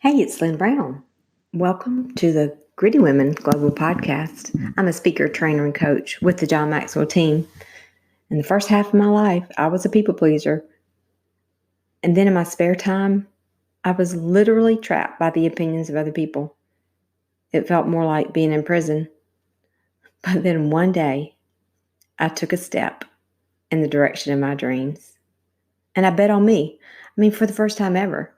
Hey, it's Lynn Brown. Welcome to the Gritty Women Global Podcast. I'm a speaker, trainer, and coach with the John Maxwell team. In the first half of my life, I was a people pleaser. And then in my spare time, I was literally trapped by the opinions of other people. It felt more like being in prison. But then one day, I took a step in the direction of my dreams. And I bet on me. For the first time ever.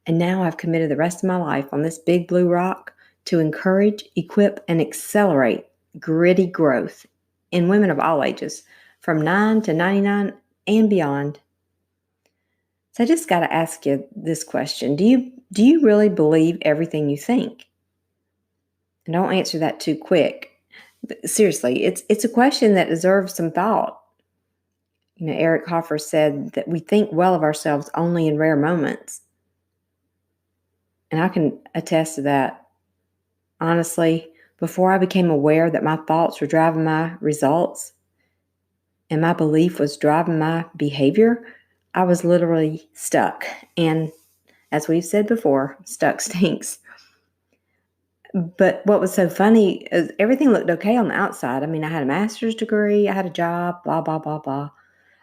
And now I've committed the rest of my life on this big blue rock to encourage, equip, and accelerate gritty growth in women of all ages, from 9 to 99 and beyond. So I just got to ask you this question. Do you really believe everything you think? And don't answer that too quick. But seriously, it's a question that deserves some thought. Eric Hoffer said that we think well of ourselves only in rare moments. And I can attest to that. Honestly, before I became aware that my thoughts were driving my results and my belief was driving my behavior, I was literally stuck. And as we've said before, stuck stinks. But what was so funny is everything looked okay on the outside. I had a master's degree, I had a job, blah, blah, blah, blah.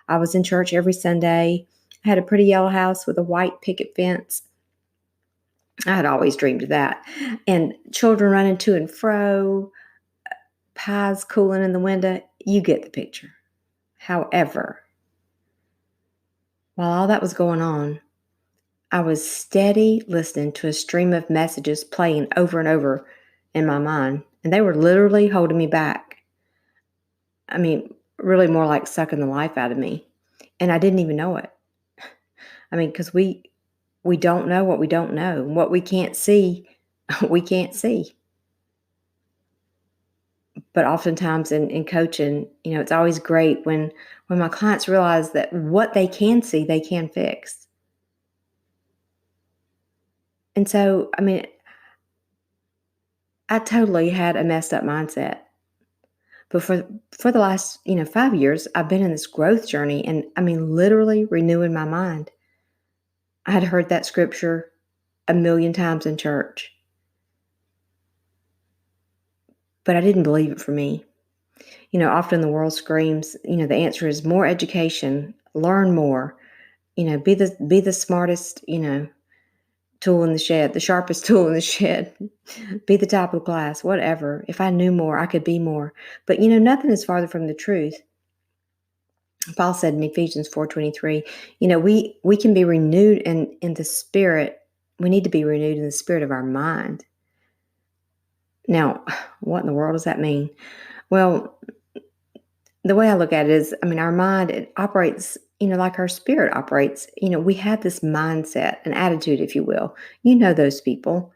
I was in church every Sunday. I had a pretty yellow house with a white picket fence. I had always dreamed of that. And children running to and fro, pies cooling in the window. You get the picture. However, while all that was going on, I was steady listening to a stream of messages playing over and over in my mind. And they were literally holding me back. Really more like sucking the life out of me. And I didn't even know it. Because we don't know what we don't know. What we can't see, we can't see. But oftentimes in coaching, it's always great when my clients realize that what they can see, they can fix. And so, I totally had a messed up mindset. But for the last, 5 years, I've been in this growth journey and literally renewing my mind. I had heard that scripture a million times in church, but I didn't believe it for me. Often the world screams, the answer is more education, learn more, be the smartest, tool in the shed, the sharpest tool in the shed, be the top of the class, whatever. If I knew more, I could be more. But, nothing is farther from the truth. Paul said in Ephesians 4:23, we can be renewed in the spirit. We need to be renewed in the spirit of our mind. Now, what in the world does that mean? Well, the way I look at it is, our mind, it operates, like our spirit operates. We have this mindset, an attitude, if you will. Those people,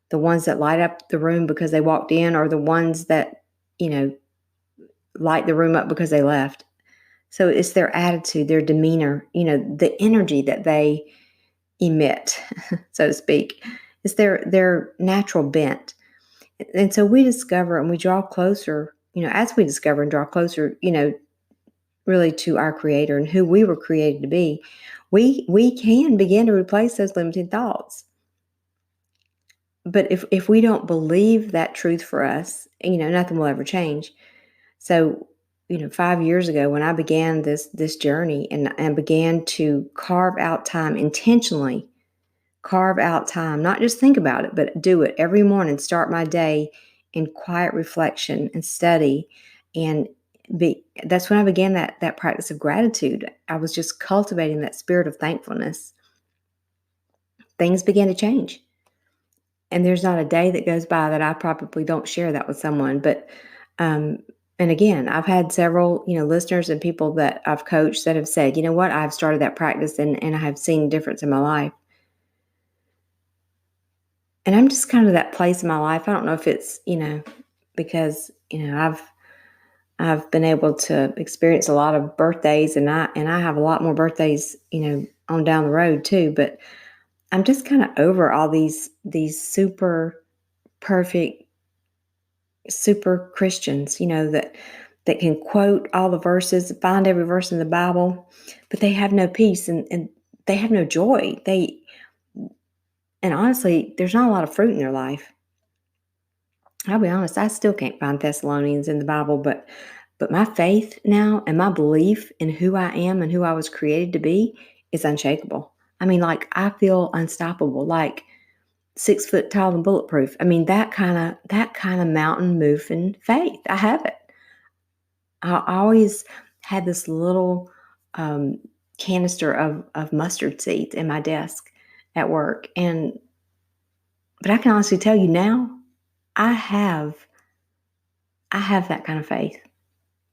the ones that light up the room because they walked in, or the ones that, light the room up because they left. So it's their attitude, their demeanor, the energy that they emit, so to speak. It's their natural bent. And so we discover and we draw closer, as we discover and draw closer, really to our Creator and who we were created to be, we can begin to replace those limiting thoughts. But if we don't believe that truth for us, nothing will ever change. So, 5 years ago when I began this journey and began to carve out time, intentionally carve out time, not just think about it, but do it every morning, start my day in quiet reflection and study. And that's when I began that practice of gratitude. I was just cultivating that spirit of thankfulness. Things began to change. And there's not a day that goes by that I probably don't share that with someone. But, and again, I've had several, listeners and people that I've coached that have said, you know what, I've started that practice and I have seen a difference in my life. And I'm just kind of that place in my life. I don't know if it's, because, I've been able to experience a lot of birthdays and I have a lot more birthdays, on down the road too. But I'm just kind of over all these super perfect, super Christians, that can quote all the verses, find every verse in the Bible, but they have no peace and they have no joy. And honestly, there's not a lot of fruit in their life. I'll be honest, I still can't find Thessalonians in the Bible, but my faith now and my belief in who I am and who I was created to be is unshakable. I mean, like I feel unstoppable, like 6 foot tall and bulletproof. I mean, that kind of mountain moving faith. I have it. I always had this little um, canister of mustard seeds in my desk at work, but I can honestly tell you now, I have I have that kind of faith,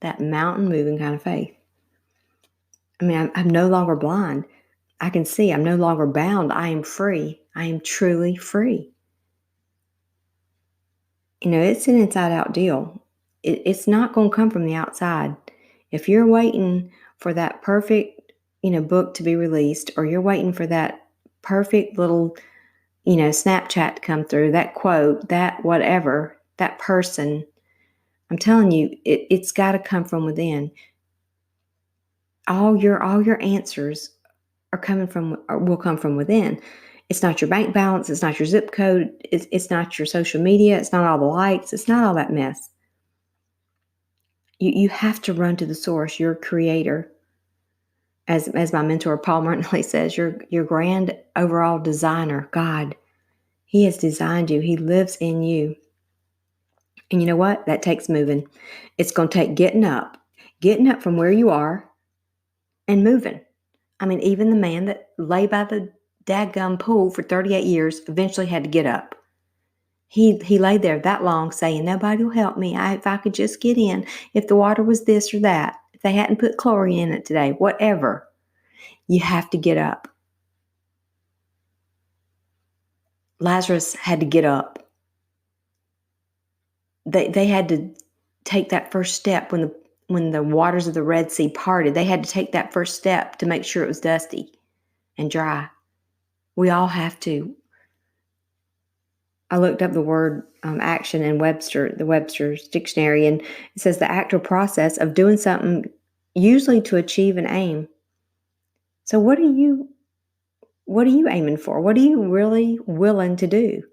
that mountain moving kind of faith. I mean, I'm no longer blind. I can see. I'm no longer bound. I am free. I am truly free. It's an inside out deal. It's not going to come from the outside. If you're waiting for that perfect, book to be released, or you're waiting for that perfect little, Snapchat to come through, that quote, that whatever, that person, I'm telling you, it's got to come from within. All your answers will come from within. It's not your bank balance. It's not your zip code. It's not your social media. It's not all the likes. It's not all that mess. You have to run to the source, your creator. As my mentor Paul Martinelli says, your grand overall designer, God. He has designed you. He lives in you. And you know what? That takes moving. It's going to take getting up from where you are and moving. I mean, even the man that lay by the dadgum pool for 38 years eventually had to get up. He lay there that long saying, nobody will help me. If I could just get in, if the water was this or that, if they hadn't put chlorine in it today, whatever, you have to get up. Lazarus had to get up. They had to take that first step when the waters of the Red Sea parted. They had to take that first step to make sure it was dusty and dry. We all have to. I looked up the word action in the Webster's dictionary, and it says the act or process of doing something, usually to achieve an aim. So what are you aiming for? What are you really willing to do?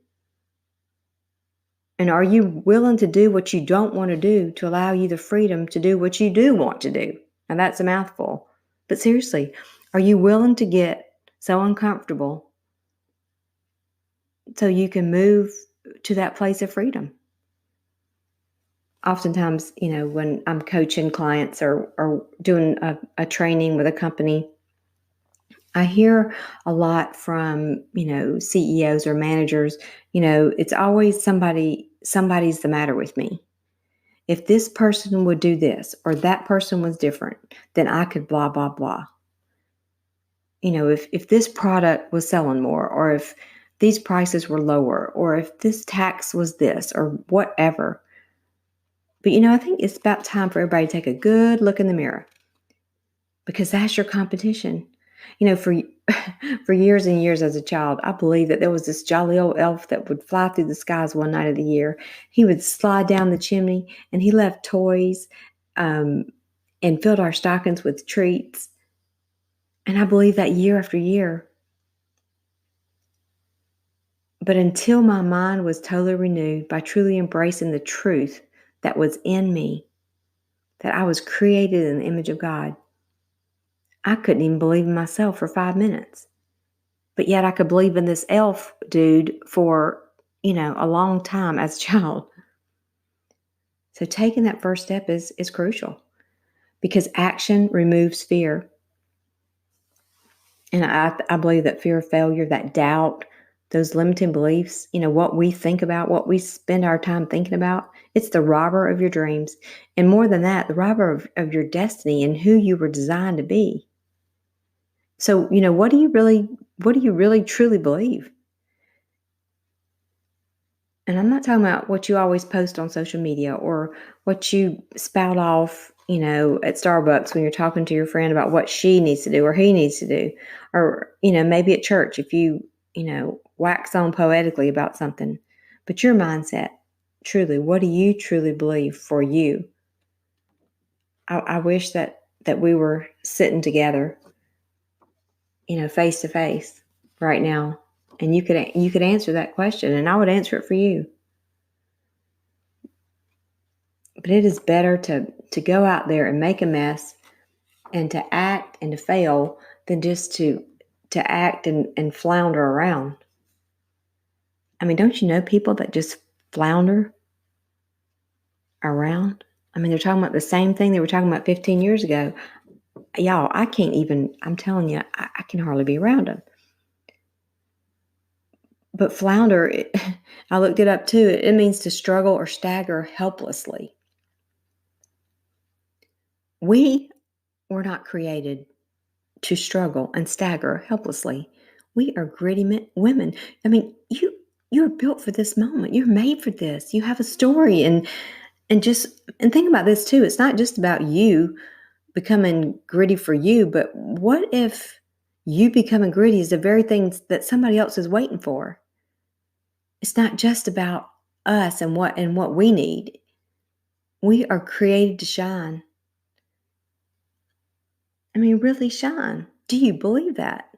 And are you willing to do what you don't want to do to allow you the freedom to do what you do want to do? Now that's a mouthful. But seriously, are you willing to get so uncomfortable so you can move to that place of freedom? Oftentimes, when I'm coaching clients or doing a training with a company, I hear a lot from, CEOs or managers, it's always somebody's the matter with me. If this person would do this or that person was different, then I could blah, blah, blah. If this product was selling more, or if these prices were lower, or if this tax was this or whatever. But, I think it's about time for everybody to take a good look in the mirror, because that's your competition. For for years and years as a child, I believed that there was this jolly old elf that would fly through the skies one night of the year. He would slide down the chimney, and he left toys and filled our stockings with treats. And I believed that year after year. But until my mind was totally renewed by truly embracing the truth that was in me, that I was created in the image of God, I couldn't even believe in myself for 5 minutes. But yet I could believe in this elf dude for, a long time as a child. So taking that first step is crucial, because action removes fear. And I believe that fear of failure, that doubt, those limiting beliefs, what we think about, what we spend our time thinking about, it's the robber of your dreams. And more than that, the robber of your destiny and who you were designed to be. So, what do you really truly believe? And I'm not talking about what you always post on social media or what you spout off, at Starbucks when you're talking to your friend about what she needs to do or he needs to do. Or, maybe at church if you, wax on poetically about something. But your mindset, truly, what do you truly believe for you? I wish that we were sitting together, face to face right now And you could answer that question, and I would answer it for you. But it is better to go out there and make a mess and to act and to fail than just to act and flounder around. I mean, don't you know people that just flounder around? I mean, they're talking about the same thing they were talking about 15 years ago. Y'all, I can't even, I'm telling you, I can hardly be around them. But flounder, I looked it up too. It means to struggle or stagger helplessly. We were not created to struggle and stagger helplessly. We are gritty women. I mean, you're built for this moment. You're made for this. You have a story, and think about this too. It's not just about you becoming gritty for you, but what if you becoming gritty is the very things that somebody else is waiting for? It's not just about us and what we need. We are created to shine. I mean, really shine. Do you believe that?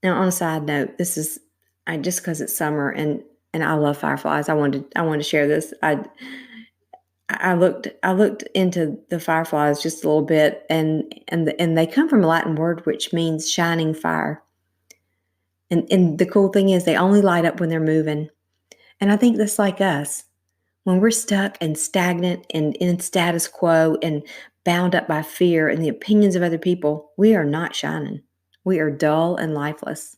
Now, on a side note, this is just because it's summer and I love fireflies. I wanted to share this. I looked into the fireflies just a little bit, and they come from a Latin word which means shining fire. And the cool thing is they only light up when they're moving. And I think that's like us. When we're stuck and stagnant and in status quo and bound up by fear and the opinions of other people, we are not shining. We are dull and lifeless.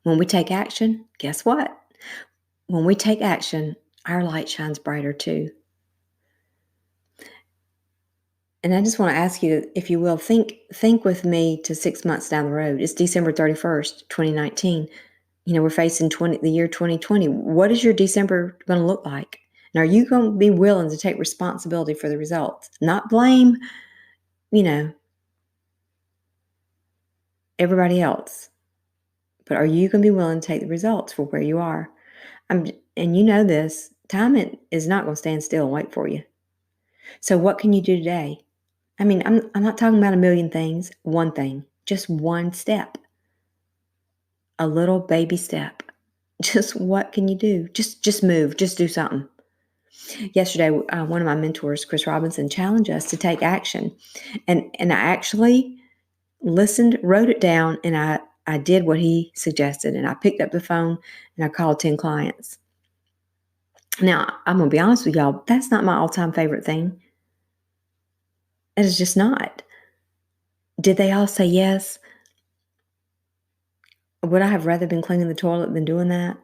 When we take action, guess what? When we take action, our light shines brighter too. And I just want to ask you, if you will, think with me to 6 months down the road. It's December 31st, 2019. We're facing the year 2020. What is your December going to look like? And are you going to be willing to take responsibility for the results? Not blame, everybody else. But are you going to be willing to take the results for where you are? And you know this, time is not going to stand still and wait for you. So what can you do today? I mean, I'm not talking about a million things. One thing, just one step. A little baby step. Just what can you do? Just move. Just do something. Yesterday, one of my mentors, Chris Robinson, challenged us to take action. And I actually listened, wrote it down, and I did what he suggested. And I picked up the phone and I called 10 clients. Now, I'm going to be honest with y'all, that's not my all-time favorite thing. It is just not. Did they all say yes? Would I have rather been cleaning the toilet than doing that?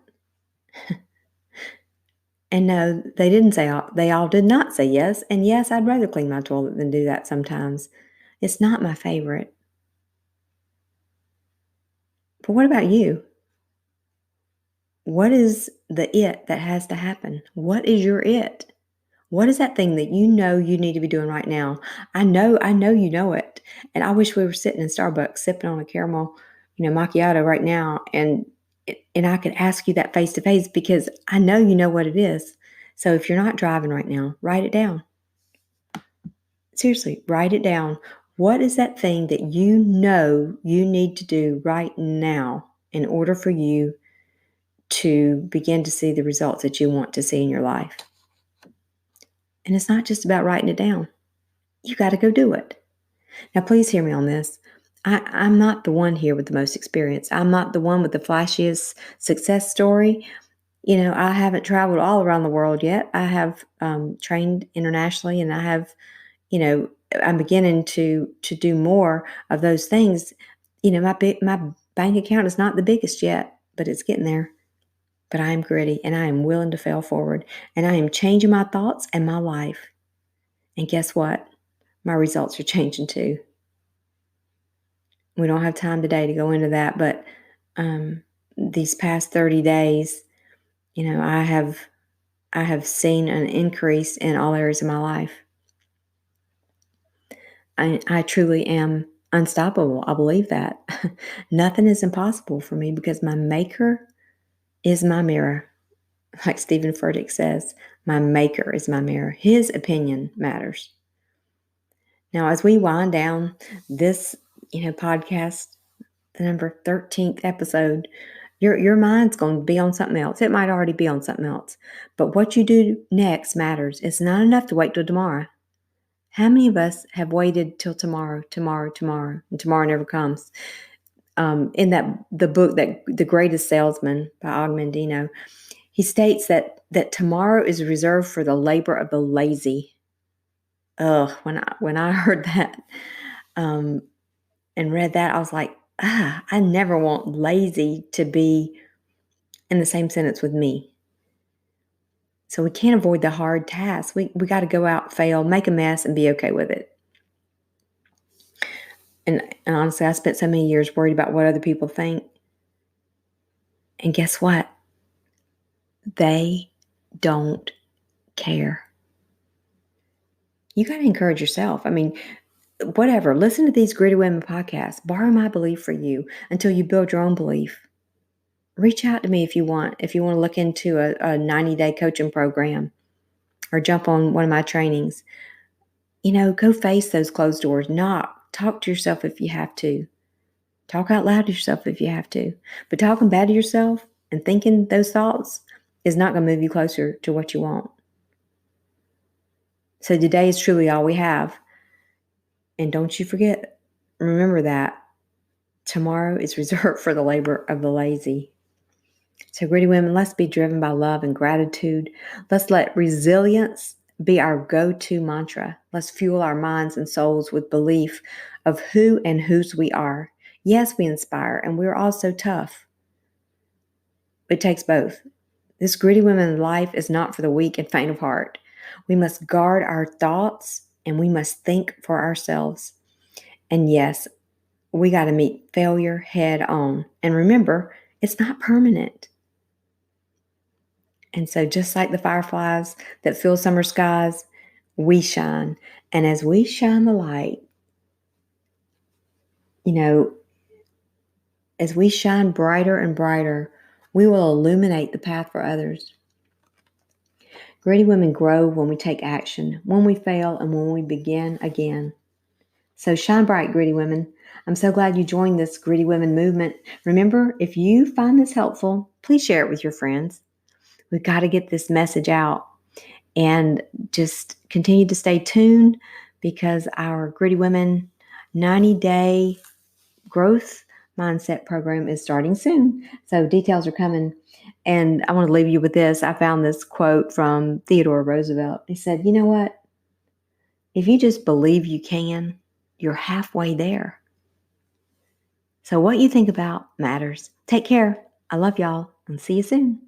And no, they didn't say all. They all did not say yes. And yes, I'd rather clean my toilet than do that sometimes. It's not my favorite. But what about you? What is the it that has to happen? What is your it? What is that thing that you know you need to be doing right now? I know you know it. And I wish we were sitting in Starbucks sipping on a caramel, macchiato right now. And I could ask you that face to face because I know you know what it is. So if you're not driving right now, write it down. Seriously, write it down. What is that thing that you know you need to do right now in order for you to begin to see the results that you want to see in your life? And it's not just about writing it down. You got to go do it. Now, please hear me on this. I'm not the one here with the most experience. I'm not the one with the flashiest success story. I haven't traveled all around the world yet. I have trained internationally, and I have, I'm beginning to do more of those things. My bank account is not the biggest yet, but it's getting there. But I am gritty, and I am willing to fail forward, and I am changing my thoughts and my life. And guess what? My results are changing too. We don't have time today to go into that, but these past 30 days, I have seen an increase in all areas of my life. I truly am unstoppable. I believe that. Nothing is impossible for me because my maker is my mirror. Like Stephen Furtick says, my maker is my mirror. His opinion matters. Now, as we wind down this, podcast, the number 13th episode, your mind's going to be on something else. It might already be on something else. But what you do next matters. It's not enough to wait till tomorrow. How many of us have waited till tomorrow, and tomorrow never comes? In the book, that The Greatest Salesman by Og Mandino, he states that tomorrow is reserved for the labor of the lazy. Ugh, when I heard that and read that, I was like, I never want lazy to be in the same sentence with me. So we can't avoid the hard tasks. We got to go out, fail, make a mess, and be okay with it. And honestly, I spent so many years worried about what other people think. And guess what? They don't care. You got to encourage yourself. I mean, whatever. Listen to these Gritty Women podcasts. Borrow my belief for you until you build your own belief. Reach out to me if you want. If you want to look into a 90-day coaching program or jump on one of my trainings, go face those closed doors. Knock. Talk to yourself if you have to. Talk out loud to yourself if you have to. But talking bad to yourself and thinking those thoughts is not going to move you closer to what you want. So today is truly all we have. And don't you forget, remember that tomorrow is reserved for the labor of the lazy. So Gritty Women, let's be driven by love and gratitude. Let's let resilience be our go-to mantra. Let's fuel our minds and souls with belief of who and whose we are. Yes, we inspire, and we're also tough. It takes both. This Gritty Women life is not for the weak and faint of heart. We must guard our thoughts, and we must think for ourselves. And yes, we got to meet failure head on. And remember, it's not permanent. And so just like the fireflies that fill summer skies, we shine. And as we shine the light, as we shine brighter and brighter, we will illuminate the path for others. Gritty Women grow when we take action, when we fail, and when we begin again. So shine bright, Gritty Women. I'm so glad you joined this Gritty Women movement. Remember, if you find this helpful, please share it with your friends. We've got to get this message out, and just continue to stay tuned, because our Gritty Women 90-day growth mindset program is starting soon. So details are coming. And I want to leave you with this. I found this quote from Theodore Roosevelt. He said, you know what? If you just believe you can, you're halfway there. So what you think about matters. Take care. I love y'all, and see you soon.